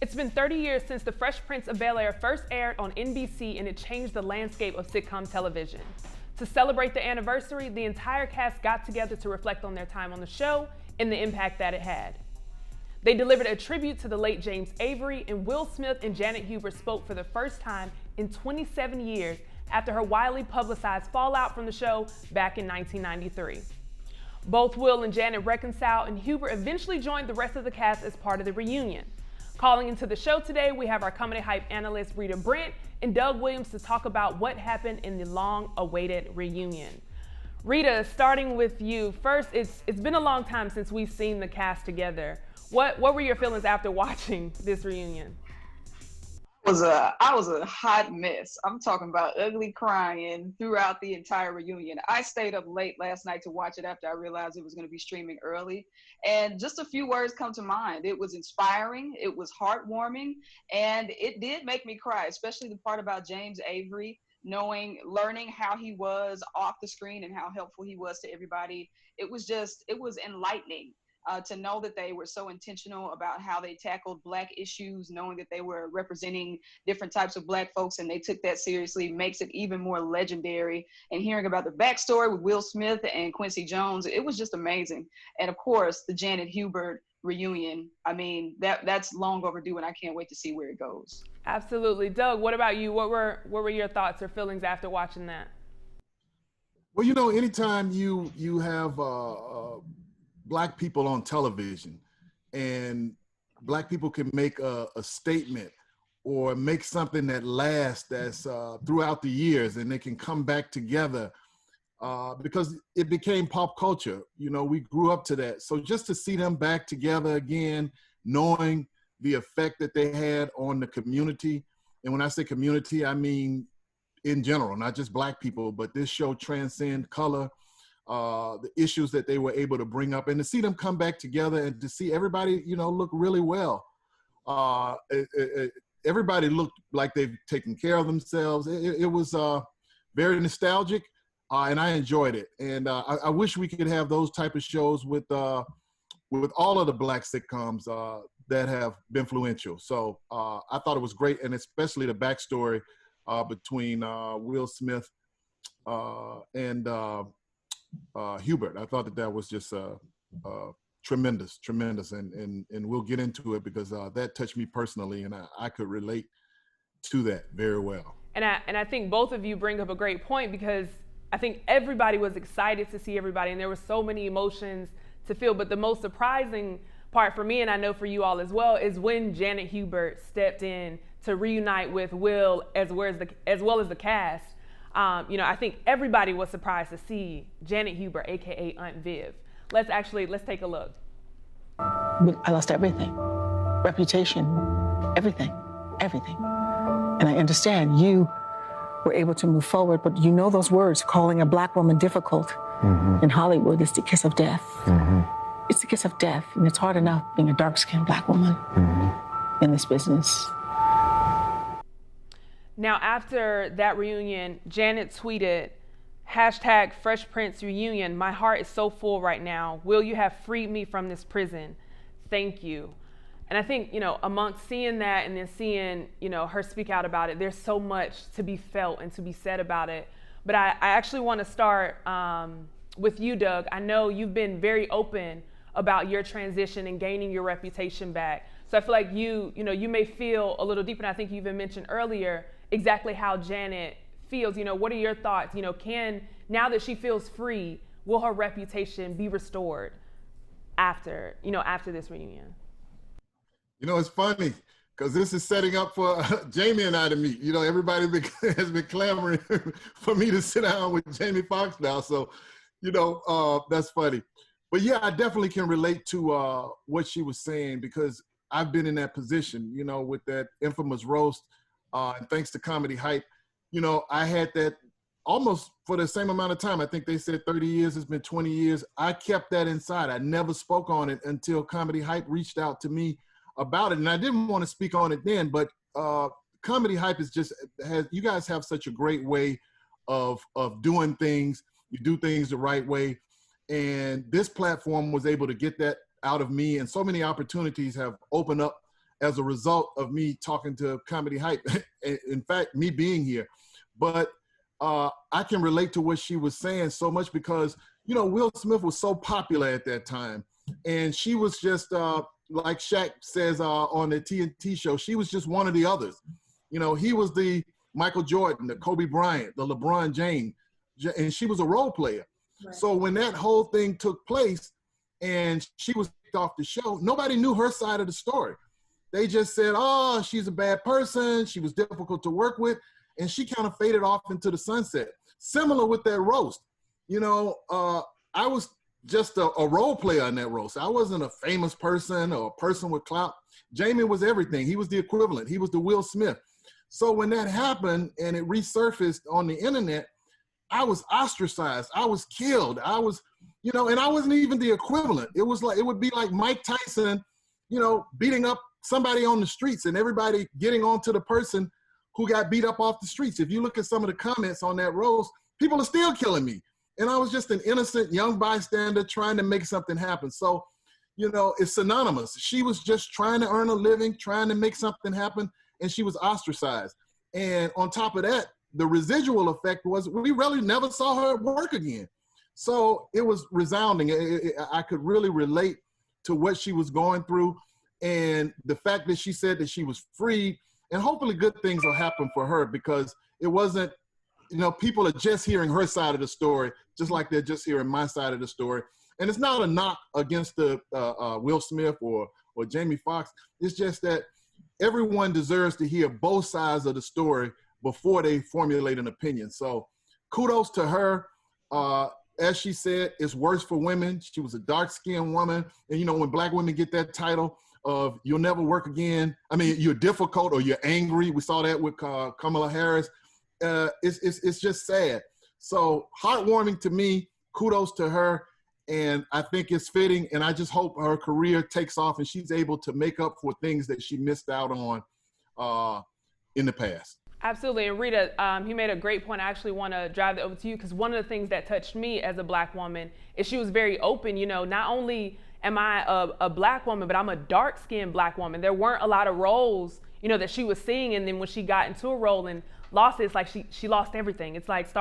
It's been 30 years since The Fresh Prince of Bel-Air first aired on NBC, and it changed the landscape of sitcom television. To celebrate the anniversary, the entire cast got together to reflect on their time on the show and the impact that it had. They delivered a tribute to the late James Avery, and Will Smith and Janet Hubert spoke for the first time in 27 years after her widely publicized fallout from the show back in 1993. Both Will and Janet reconciled, and Hubert eventually joined the rest of the cast as part of the reunion. Calling into the show today, we have our Comedy Hype analysts Rita Brent and Doug Williams to talk about what happened in the long-awaited reunion. Rita, starting with you. First, it's been a long time since we've seen the cast together. What were your feelings after watching this reunion? I was a hot mess. I'm talking about ugly crying throughout the entire reunion. I stayed up late last night to watch it after I realized it was going to be streaming early. And just a few words come to mind. It was inspiring, it was heartwarming, and it did make me cry, especially the part about James Avery, learning how he was off the screen and how helpful he was to everybody. It was enlightening. To know that they were so intentional about how they tackled Black issues, knowing that they were representing different types of Black folks and they took that seriously, makes it even more legendary. And hearing about the backstory with Will Smith and Quincy Jones, it was just amazing. And of course, the Janet Hubert reunion, I mean, that's long overdue, and I can't wait to see where it goes. Absolutely. Doug, what about you? What were your thoughts or feelings after watching that? Well, you know, anytime you have Black people on television and Black people can make a statement or make something that lasts, that's throughout the years, and they can come back together because it became pop culture. You know, we grew up to that. So just to see them back together again, knowing the effect that they had on the community. And when I say community, I mean in general, not just Black people, but this show transcends color. The issues that they were able to bring up, and to see them come back together and to see everybody, you know, look really well. Everybody looked like they've taken care of themselves. It was very nostalgic, and I enjoyed it. And I wish we could have those type of shows with all of the Black sitcoms that have been influential. So I thought it was great, and especially the backstory between Will Smith and Hubert. I thought that was just tremendous, and we'll get into it because that touched me personally, and I could relate to that very well. And I think both of you bring up a great point, because I think everybody was excited to see everybody, and there were so many emotions to feel. But the most surprising part for me, and I know for you all as well, is when Janet Hubert stepped in to reunite with Will as well as the cast. You know, I think everybody was surprised to see Janet Hubert, AKA Aunt Viv. Let's take a look. I lost everything, reputation, everything. And I understand you were able to move forward, but you know those words, calling a Black woman difficult in Hollywood is the kiss of death. It's the kiss of death, and it's hard enough being a dark-skinned Black woman in this business. Now, after that reunion, Janet tweeted, #FreshPrinceReunion. My heart is so full right now. Will, you have freed me from this prison. Thank you. And I think, you know, amongst seeing that and then seeing, you know, her speak out about it, there's so much to be felt and to be said about it. But I actually want to start with you, Doug. I know you've been very open about your transition and gaining your reputation back. So I feel like you may feel a little deeper, and I think you even mentioned earlier exactly how Janet feels. You know, what are your thoughts? You know, now that she feels free, will her reputation be restored after this reunion? You know, it's funny because this is setting up for Jamie and I to meet. You know, everybody has been clamoring for me to sit down with Jamie Foxx now. So, you know, that's funny. But yeah, I definitely can relate to what she was saying, because I've been in that position, you know, with that infamous roast. And thanks to Comedy Hype, you know, I had that almost for the same amount of time. I think they said 30 years, it's been 20 years. I kept that inside. I never spoke on it until Comedy Hype reached out to me about it. And I didn't want to speak on it then, but Comedy Hype you guys have such a great way of doing things. You do things the right way. And this platform was able to get that out of me, and so many opportunities have opened up as a result of me talking to Comedy Hype. In fact, me being here. But I can relate to what she was saying so much because, you know, Will Smith was so popular at that time. And she was just, like Shaq says on the TNT show, she was just one of the others. You know, he was the Michael Jordan, the Kobe Bryant, the LeBron James, and she was a role player. Right. So when that whole thing took place and she was kicked off the show, nobody knew her side of the story. They just said, oh, she's a bad person. She was difficult to work with. And she kind of faded off into the sunset. Similar with that roast. You know, I was just a role player in that roast. I wasn't a famous person or a person with clout. Jamie was everything. He was the equivalent. He was the Will Smith. So when that happened and it resurfaced on the internet, I was ostracized. I was killed. I was, you know, and I wasn't even the equivalent. It was like, it would be like Mike Tyson, you know, beating up somebody on the streets and everybody getting onto the person who got beat up off the streets. If you look at some of the comments on that roast, people are still killing me. And I was just an innocent young bystander trying to make something happen. So, you know, it's synonymous. She was just trying to earn a living, trying to make something happen, and she was ostracized. And on top of that, the residual effect was we really never saw her at work again. So it was resounding. I could really relate to what she was going through. And the fact that she said that she was free, and hopefully good things will happen for her, because it wasn't, you know, people are just hearing her side of the story, just like they're just hearing my side of the story. And it's not a knock against the Will Smith or Jamie Foxx. It's just that everyone deserves to hear both sides of the story before they formulate an opinion. So kudos to her. As she said, it's worse for women. She was a dark-skinned woman. And, you know, when Black women get that title of you'll never work again, I mean, you're difficult or you're angry. We saw that with Kamala Harris. It's just sad. So heartwarming to me, kudos to her. And I think it's fitting. And I just hope her career takes off and she's able to make up for things that she missed out on in the past. Absolutely. And Rita, he made a great point. I actually want to drive that over to you, because one of the things that touched me as a Black woman is she was very open. You know, not only am I a Black woman, but I'm a dark-skinned Black woman. There weren't a lot of roles, you know, that she was seeing. And then when she got into a role and lost it, it's like she lost everything. It's like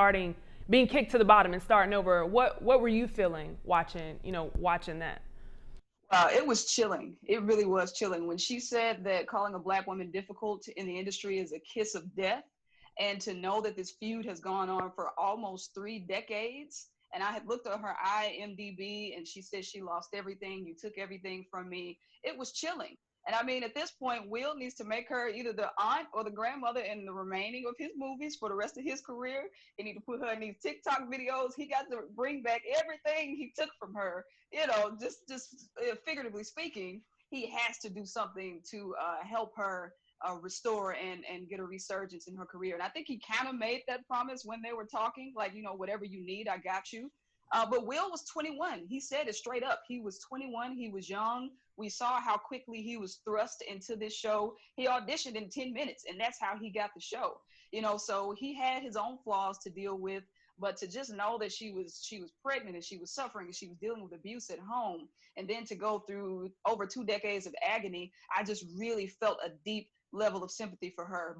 being kicked to the bottom and starting over. What were you feeling watching that? It was chilling. It really was chilling. When she said that calling a Black woman difficult in the industry is a kiss of death, and to know that this feud has gone on for almost 3 decades. And I had looked at her IMDb and she said she lost everything. You took everything from me. It was chilling. And I mean, at this point, Will needs to make her either the aunt or the grandmother in the remaining of his movies for the rest of his career. He need to put her in these TikTok videos. He got to bring back everything he took from her. You know, just figuratively speaking, he has to do something to help her restore and get a resurgence in her career. And I think he kind of made that promise when they were talking, like, you know, whatever you need, I got you. But Will was 21. He said it straight up. He was 21. He was young. We saw how quickly he was thrust into this show. He auditioned in 10 minutes, and that's how he got the show. You know, so he had his own flaws to deal with. But to just know that she was pregnant and she was suffering and she was dealing with abuse at home, and then to go through over 2 decades of agony, I just really felt a deep level of sympathy for her.